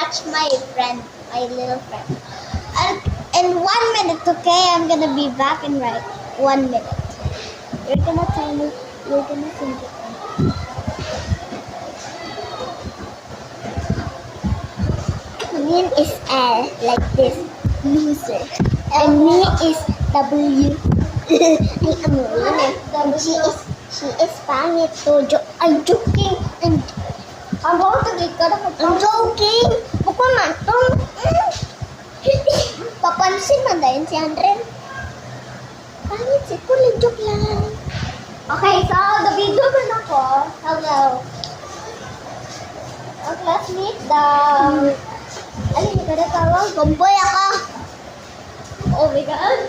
catch my friend, my little friend. And in 1 minute, okay? I'm gonna be back in right 1 minute. You're gonna tell me, you're gonna sing it. Name is L, like this, loser. And me is W. I am a winner. And she is pangit. So, I'm joking. I'm joking. Bukan mantung. Papansin man dahil si Andren. Pangit si Kulit, joke lang. Okay, so the video ko na ko. Hello. Our classmate, ano yung kada tawag? Tomboy ako. Oh my God.